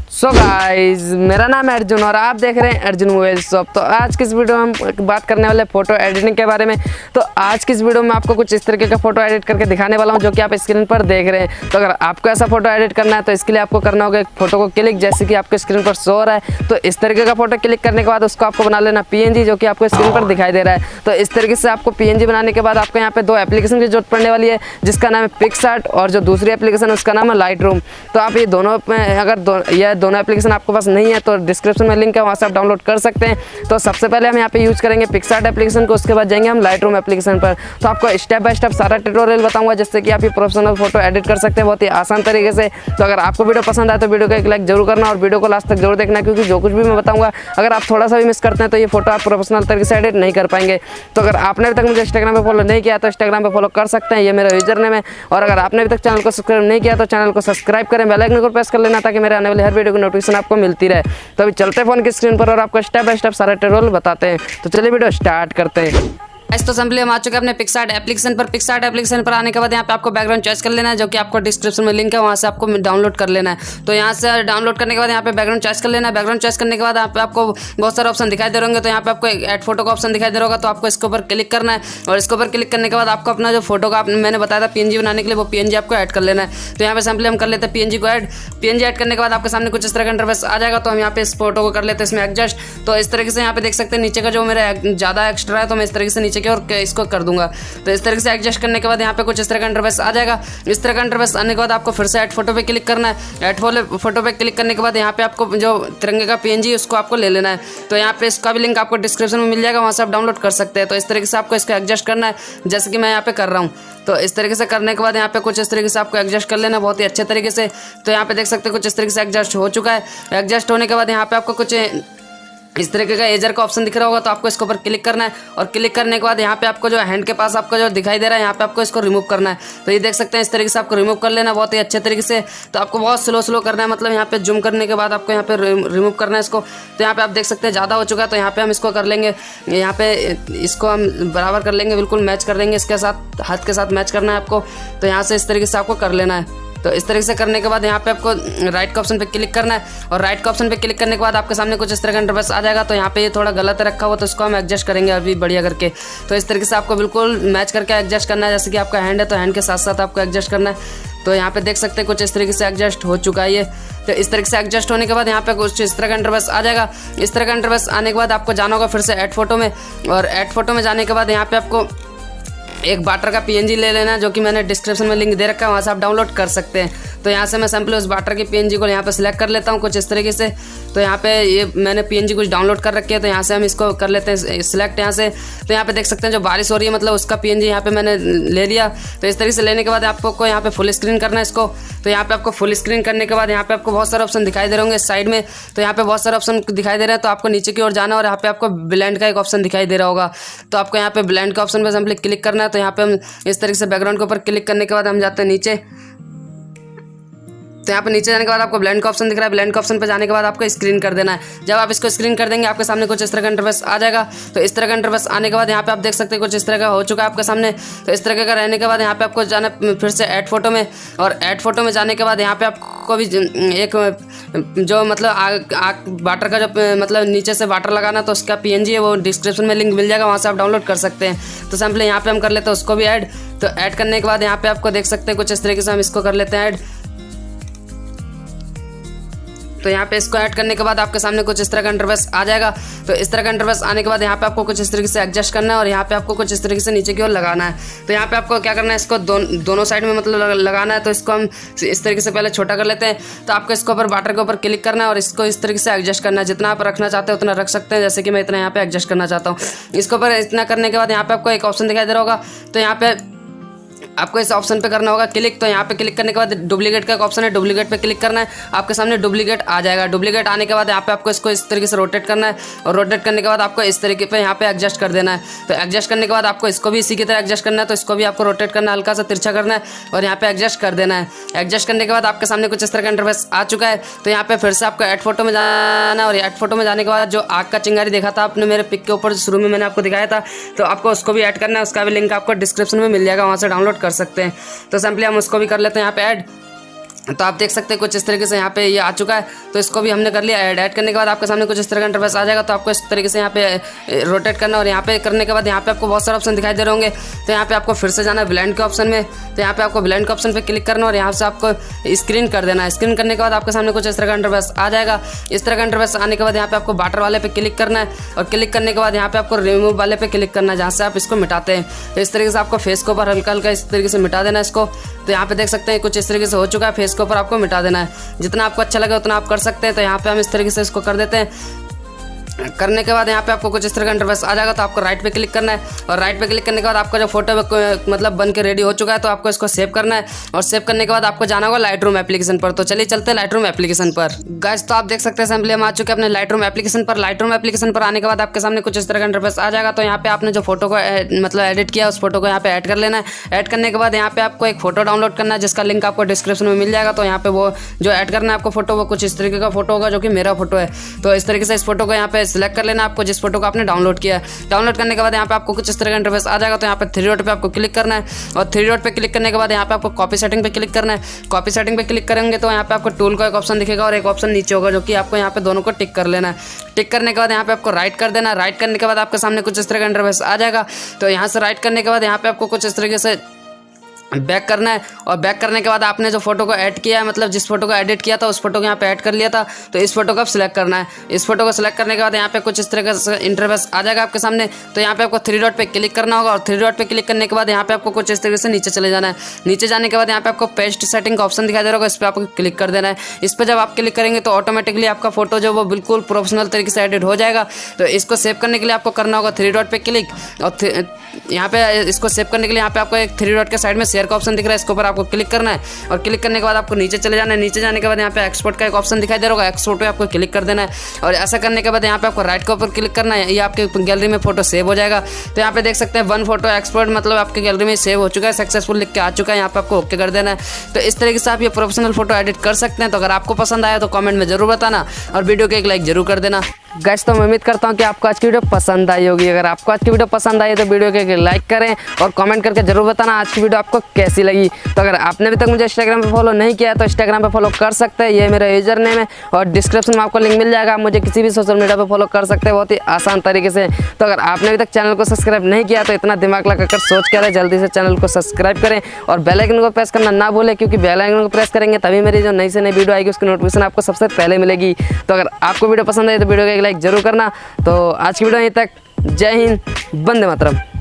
So guys, मेरा नाम है अर्जुन और आप देख रहे हैं अर्जुन मोबाइल शॉप। तो आज की इस वीडियो में हम बात करने वाले फ़ोटो एडिटिंग के बारे में। तो आज की इस वीडियो में आपको कुछ इस तरीके का फ़ोटो एडिट करके दिखाने वाला हूं जो कि आप स्क्रीन पर देख रहे हैं। तो अगर आपको ऐसा फ़ोटो एडिट करना है तो इसके लिए आपको करना होगा एक फ़ोटो को क्लिक, जैसे कि आपको स्क्रीन पर शो हो रहा है। तो इस तरीके का फ़ोटो क्लिक करने के बाद उसको आपको बना लेना PNG, जो कि आपको स्क्रीन पर दिखाई दे रहा है। तो इस तरीके से आपको PNG बनाने के बाद आपको यहाँ पे दो एप्लीकेशन की जरूरत पड़ने वाली है, जिसका नाम है पिcsart और जो दूसरी एप्लीकेशन है उसका नाम है lightroom। तो आप ये दोनों में अगर यह दोनों एप्लीकेशन आपको पास नहीं है तो डिस्क्रिप्शन में लिंक है, वहाँ से आप डाउनलोड कर सकते हैं। तो सबसे पहले हम यहाँ पे यूज करेंगे पिcsart एप्लीकेशन को, उसके बाद जाएंगे हम lightroom एप्लीकेशन पर। तो आपको स्टेप बाय स्टेप सारा ट्यूटोरियल बताऊंगा, जिससे कि आप ये प्रोफेशनल फोटो एडिट कर सकते हैं बहुत ही आसान तरीके से। तो अगर आपको वीडियो पसंद आए तो वीडियो को एक लाइक जरूर करना और वीडियो को लास्ट तक जरूर देखना, क्योंकि जो कुछ भी मैं बताऊंगा अगर आप थोड़ा सा भी मिस करते हैं तो ये फोटो आप प्रोफेशनल तरीके से एडिट नहीं कर पाएंगे। तो अगर आपने अभी तक मुझे इंस्टाग्राम पे फॉलो नहीं किया तो इंस्टाग्राम पे फॉलो कर सकते हैं, ये मेरा यूजर नेम है। और अगर आपने अभी तक चैनल को सब्सक्राइब नहीं किया तो चैनल को सब्सक्राइब करें, बेल आइकन को प्रेस कर लेना, ताकि मेरे आने वाली हर वीडियो की नोटिफिकेशन आपको मिलती रहे। तो अभी चलते हैं फोन की स्क्रीन पर और आपको स्टेप बाय स्टेप सारा ट्यूटोरियल बताते हैं। तो चलिए वीडियो स्टार्ट करते हैं। तो सिंपली हम आ चुके हैं अपने पिcsart एप्लीकेशन पर। पिcsart एप्लीकेशन पर आने के बाद यहाँ पे आपको बैकग्राउंड चॉइस कर लेना है, जो कि आपको डिस्क्रिप्शन में लिंक है, वहाँ से आपको डाउनलोड कर लेना है। तो यहाँ से डाउनलोड करने के बाद यहाँ पे बैकग्राउंड चॉइस कर लेना है। बैकग्राउंड चॉइस करने के बाद यहाँ पे आपको बहुत सारे ऑप्शन दिखाई दे रहे होंगे। तो यहाँ पे आपको ऐड फोटो का ऑप्शन दिखाई दे रहा होगा, तो आपको इसके ऊपर क्लिक करना है। और इसके ऊपर क्लिक करने के बाद आपको अपना जो फोटो का मैंने बताया था PNG बनाने के लिए, वो PNG आपको ऐड कर लेना है। तो यहाँ पे सिंपली हम कर लेते हैं PNG को ऐड। PNG ऐड करने के बाद आपके सामने कुछ इस तरह का इंटरफेस आ जाएगा। तो हम यहाँ पे इस फोटो को कर लेते हैं इसमें एडजस्ट। तो इस तरीके से यहाँ पे देख सकते हैं नीचे का जो मेरा ज़्यादा एक्स्ट्रा है, तो मैं इस तरीके से नीचे की और इसको कर दूंगा। तो इस तरीके से एडजस्ट करने के बाद यहाँ पे कुछ इस तरह का इंटरफेस आ जाएगा। इस तरह का इंटरफेस आने के बाद आपको फिर से ऐड फोटो पे क्लिक करना है। ऐड फोटो पे क्लिक करने के बाद यहाँ पे आपको जो तिरंगे का PNG है उसको आपको ले लेना है। तो यहाँ पे इसका भी लिंक आपको डिस्क्रिप्शन में मिल जाएगा, वहाँ से आप डाउनलोड कर सकते हैं। तो इस तरीके से आपको इसको एडजस्ट करना है, जैसे कि मैं यहाँ पे कर रहा हूँ। तो इस तरीके से करने के बाद यहाँ पे कुछ इस तरीके से आपको एडजस्ट कर लेना बहुत ही अच्छे तरीके से। तो यहाँ पे देख सकते हैं कुछ इस तरीके से एडजस्ट हो चुका है। एडजस्ट होने के बाद यहाँ पे आपको कुछ इस तरीके का एजर का ऑप्शन दिख रहा होगा, तो आपको इसके ऊपर क्लिक करना है। और क्लिक करने के बाद यहाँ पे आपको जो हैंड के पास आपको जो दिखाई दे रहा है, यहाँ पे आपको इसको रिमूव करना है। तो ये देख सकते हैं इस तरीके से आपको रिमूव कर लेना बहुत ही अच्छे तरीके से। तो आपको बहुत स्लो करना है, मतलब यहाँ पे जूम करने के बाद आपको यहाँ पे रिमूव करना है इसको। तो यहाँ पे आप देख सकते हैं ज़्यादा हो चुका है, तो यहाँ पे हम इसको कर लेंगे, यहाँ पे इसको हम बराबर कर लेंगे, बिल्कुल मैच कर देंगे इसके साथ, हाथ के साथ मैच करना है आपको। तो यहाँ से इस तरीके से आपको कर लेना है। तो इस तरीके से करने के बाद यहाँ पे आपको राइट के ऑप्शन पे क्लिक करना है। और राइट के ऑप्शन पे क्लिक करने के बाद आपके सामने कुछ इस तरह का इंटरफेस आ जाएगा। तो यहाँ पे ये थोड़ा गलत रखा हुआ, तो इसको हम एडजस्ट करेंगे अभी बढ़िया करके। तो इस तरीके से आपको बिल्कुल मैच करके एडजस्ट करना है, जैसे कि आपका हैंड है तो हैंड के साथ साथ आपको एडजस्ट करना है। तो यहाँ पे देख सकते हैं कुछ इस तरीके से एडजस्ट हो चुका है ये। तो इस तरीके से एडजस्ट होने के बाद यहाँ पे कुछ इस तरह का इंटरफेस आ जाएगा। इस तरह का इंटरफेस आने के बाद आपको जाना होगा फिर से ऐड फोटो में। और ऐड फोटो में जाने के बाद यहाँ पे आपको एक बाटर का PNG ले लेना, जो कि मैंने डिस्क्रिप्शन में लिंक दे रखा है, वहाँ से आप डाउनलोड कर सकते हैं। तो यहाँ से मैं सिंपली उस बाटर की PNG को यहाँ पे सिलेक्ट कर लेता हूँ कुछ इस तरीके से। तो यहाँ पे ये मैंने PNG कुछ डाउनलोड कर रखी है, तो यहाँ से हम इसको कर लेते हैं सिलेक्ट यहाँ से। तो यहाँ पे देख सकते हैं जो बारिश हो रही है, मतलब उसका PNG यहाँ पे मैंने ले लिया। तो इस तरीके से लेने के बाद आपको यहाँ पे फुल स्क्रीन करना है इसको। तो यहाँ पे आपको फुल स्क्रीन करने के बाद यहाँ पे आपको बहुत सारे ऑप्शन दिखाई दे रहे होंगे साइड में। तो यहाँ पे बहुत सारे ऑप्शन दिखाई दे रहे हैं, तो आपको नीचे की ओर जाना और यहाँ पे आपको ब्लेंड का एक ऑप्शन दिखाई दे रहा होगा। तो आपको यहाँ पे ब्लेंड का ऑप्शन पर सिंपली क्लिक करना है। तो यहाँ पे हम इस तरीके से बैकग्राउंड के ऊपर क्लिक करने के बाद हम जाते हैं नीचे। तो यहाँ पे नीचे जाने के बाद आपको ब्लेंड का ऑप्शन दिख रहा है। ब्लेंड का ऑप्शन पे जाने के बाद आपको स्क्रीन कर देना है। जब आप इसको स्क्रीन कर देंगे आपके सामने कुछ इस तरह का इंटरफेस आ जाएगा। तो इस तरह का इंटरफेस आने के बाद यहाँ पे आप देख सकते हैं कुछ इस तरह का हो चुका है आपके सामने। तो इस तरह का रहने के बाद यहाँ पे आपको जाना फिर से ऐड फोटो में। और ऐड फोटो में जाने के बाद यहाँ पे आपको भी एक जो मतलब वाटर का जो मतलब नीचे से वाटर लगाना, तो उसका PNG है, वो डिस्क्रिप्शन में लिंक मिल जाएगा, वहाँ से आप डाउनलोड कर सकते हैं। तो सिंपली यहाँ पे हम कर लेते हैं उसको भी ऐड। तो ऐड करने के बाद यहाँ पे आपको देख सकते हैं कुछ इस तरीके से हम इसको कर लेते हैं ऐड। तो यहाँ पे इसको ऐड करने के बाद आपके सामने कुछ इस तरह का इंटरफेस आ जाएगा। तो इस तरह का इंटरफेस आने के बाद यहाँ पे आपको कुछ इस तरीके से एडजस्ट करना है और यहाँ पे आपको कुछ इस तरीके से नीचे की ओर लगाना है। तो यहाँ पे आपको क्या करना है, इसको दोनों साइड में मतलब लगाना है। तो इसको हम इस तरीके से पहले छोटा कर लेते हैं। तो आपको इसके ऊपर बाटर के ऊपर क्लिक करना है और इसको इस तरीके से एडजस्ट करना है। जितना आप रखना चाहते हैं उतना रख सकते हैं, जैसे कि मैं इतना यहाँ पे एडजस्ट करना चाहता हूँ। इसके ऊपर इतना करने के बाद यहाँ पे आपको एक ऑप्शन दिखाई दे रहा होगा। तो यहाँ पे आपको इस ऑप्शन पे करना होगा क्लिक। तो यहाँ पे क्लिक करने के बाद डुप्लीकेट का एक ऑप्शन है, डुप्लीकेट पे क्लिक करना है। आपके सामने डुप्लीकेट आ जाएगा। डुप्लीकेट आने के बाद यहाँ पे आपको इसको इस तरीके से रोटेट करना है। और रोटेट करने के बाद आपको इस तरीके पे यहाँ पे एडजस्ट कर देना है। तो एडजस्ट करने के बाद आपको इसको भी इसी की तरह एडजस्ट करना है। तो इसको भी आपको रोटेट करना है, हल्का सा तिरछा करना है और यहाँ पे एडजस्ट कर देना है। एडजस्ट करने के बाद आपके सामने कुछ इस तरह का इंटरफेस आ चुका है। तो यहाँ पे फिर से आपको ऐड फोटो में जाना है। और ऐड फोटो में जाने के बाद जो आग का चिंगारी देखा था आपने मेरे पिक के ऊपर शुरू में मैंने आपको दिखाया था, तो आपको उसको भी ऐड करना है। उसका भी लिंक आपको डिस्क्रिप्शन में मिल जाएगा, वहाँ से डाउनलोड कर सकते हैं। तो सिंपली हम उसको भी कर लेते हैं यहाँ पे ऐड। तो आप देख सकते हैं कुछ इस तरीके से यहाँ पे ये आ चुका है। तो इसको भी हमने कर लिया ऐड। ऐड करने के बाद आपके सामने कुछ इस तरह का इंटरफेस आ जाएगा। तो आपको इस तरीके से यहाँ पे रोटेट करना और यहाँ पे करने के बाद यहाँ पे आपको बहुत सारे ऑप्शन दिखाई दे रहे होंगे। तो यहाँ पे आपको फिर से जाना है ब्लेंड के ऑप्शन में। तो यहाँ पे आपको ब्लेंड के ऑप्शन पे क्लिक करना और यहाँ से आपको स्क्रीन कर देना है। स्क्रीन करने के बाद आपके सामने कुछ इस तरह का इंटरफेस आ जाएगा। इस तरह का इंटरफेस आने के बाद यहाँ पे आपको बाटर वाले पे क्लिक करना है और क्लिक करने के बाद यहाँ पे आपको रिमूव वाले पे क्लिक करना है जहाँ से आप इसको मिटाते हैं। तो इस तरीके से आपको फेस के ऊपर हल्का हल्का इस तरीके से मिटा देना है इसको। तो यहाँ पे देख सकते हैं कुछ इस तरीके से हो चुका है। फेस के ऊपर आपको मिटा देना है, जितना आपको अच्छा लगे उतना आप कर सकते हैं। तो यहाँ पे हम इस तरीके से इसको कर देते हैं। करने के बाद यहाँ पे आपको कुछ इस तरह का इंटरफेस आ जाएगा। तो आपको राइट पे क्लिक करना है और राइट पे क्लिक करने के बाद आपका जो फोटो मतलब बन के रेडी हो चुका है। तो आपको इसको सेव करना है और सेव करने के बाद आपको जाना होगा लाइटरूम एप्लीकेशन पर। तो चलिए चलते हैं लाइटरूम एप्लीकेशन पर। गाइस तो आप देख सकते हैं सिंपली हम आ चुके हैं अपने लाइटरूम एप्लीकेशन पर। लाइटरूम एप्लीकेशन पर आने के बाद आपके सामने कुछ इस तरह का इंटरफेस आ जाएगा। तो यहाँ पे आपने जो फोटो को मतलब एडिट किया उस फोटो को यहाँ पे ऐड कर लेना है। ऐड करने के बाद यहाँ पे आपको एक फोटो डाउनलोड करना है जिसका लिंक आपको डिस्क्रिप्शन में मिल जाएगा। तो यहाँ पे वो जो ऐड करना है आपको फोटो वो कुछ इस तरीके का फोटो होगा जो कि मेरा फोटो है। तो इस तरीके से इस फोटो को यहाँ पे सिलेक्ट कर लेना आपको जिस फोटो को आपने डाउनलोड किया है। डाउनलोड करने के बाद यहाँ पे आपको कुछ इस तरह का इंटरफेस आ जाएगा। तो यहाँ पे थ्री डॉट पे आपको क्लिक करना है और थ्री डॉट पे क्लिक करने के बाद यहाँ पे आपको कॉपी सेटिंग पे क्लिक करना है। कॉपी सेटिंग पे क्लिक करेंगे तो यहाँ पे आपको टूल का एक ऑप्शन दिखेगा और एक ऑप्शन नीचे होगा जो कि आपको यहाँ पे दोनों को टिक कर लेना है। टिक करने के बाद यहाँ पे आपको राइट कर देना है। राइट करने के बाद आपके सामने कुछ इस तरह का इंटरफेस आ जाएगा। तो यहाँ से राइट करने के बाद यहाँ पे आपको कुछ इस तरीके से बैक करना है और बैक करने के बाद आपने जो फोटो को ऐड किया है मतलब जिस फोटो को एडिट किया था उस फोटो को यहाँ पे ऐड कर लिया था। तो इस फोटो को आप सिलेक्ट करना है। इस फोटो को सिलेक्ट करने के बाद यहाँ पे कुछ इस तरह का इंटरफेस आ जाएगा आपके सामने। तो यहाँ पे आपको थ्री डॉट पे क्लिक करना होगा और थ्री डॉट पे क्लिक करने के बाद यहाँ पे आपको कुछ इस तरीके से नीचे चले जाना है। नीचे जाने के बाद यहाँ पे आपको पेस्ट सेटिंग का ऑप्शन दिखाई दे रहा होगा, इस पर आपको क्लिक कर देना है। इस पर जब आप क्लिक करेंगे तो ऑटोमेटिकली आपका फोटो जो वो बिल्कुल प्रोफेशनल तरीके से एडिट हो जाएगा। तो इसको सेव करने के लिए आपको करना होगा थ्री डॉट पे क्लिक और यहाँ पे इसको सेव करने के लिए यहाँ पे आपको एक थ्री डॉट के साइड में शेयर का ऑप्शन दिख रहा है, इसके ऊपर आपको क्लिक करना है और क्लिक करने के बाद आपको नीचे चले जाना है। नीचे जाने के बाद यहाँ पे एक्सपोर्ट का एक ऑप्शन दिखाई दे रहा होगा, एक्सपोर्ट पे आपको क्लिक कर देना है और ऐसा करने के बाद यहाँ पे आपको राइट के ऊपर क्लिक करना है। ये आपके गैलरी में फोटो सेव हो जाएगा। तो यहाँ पे देख सकते हैं 1 फोटो एक्सपोर्ट मतलब आपके गैलरी में सेव हो चुका है, सक्सेसफुल लिख के आ चुका है। यहाँ पे आपको ओके कर देना है। तो इस तरीके से आप ये प्रोफेशनल फोटो एडिट कर सकते हैं। तो अगर आपको पसंद आया तो कमेंट में जरूर बताना और वीडियो को एक लाइक जरूर कर देना। गाइस तो मैं उम्मीद करता हूँ कि आपको आज की वीडियो पसंद आई होगी। अगर आपको आज की वीडियो पसंद आई तो वीडियो को एक लाइक करें और कमेंट करके जरूर बताना आज की वीडियो आपको कैसी लगी। तो अगर आपने अभी तक मुझे इंस्टाग्राम पे फॉलो नहीं किया है तो इंस्टाग्राम पे फॉलो कर सकते हैं, ये मेरा यूजर नेम है और डिस्क्रिप्शन में आपको लिंक मिल जाएगा। आप मुझे किसी भी सोशल मीडिया पे फॉलो कर सकते हैं बहुत ही आसान तरीके से। तो अगर आपने अभी तक चैनल को सब्सक्राइब नहीं किया तो इतना दिमाग लगाकर सोच कर जल्दी से चैनल को सब्सक्राइब करें और बेल आइकन को प्रेस करना ना भूलें, क्योंकि बेल आइकन को प्रेस करेंगे तभी मेरी जो नई से नई वीडियो आएगी उसकी नोटिफिकेशन आपको सबसे पहले मिलेगी। तो अगर आपको वीडियो पसंद आई तो वीडियो को एक लाइक जरूर करना। तो आज की वीडियो यहीं तक। जय हिंद, वंदे मातरम।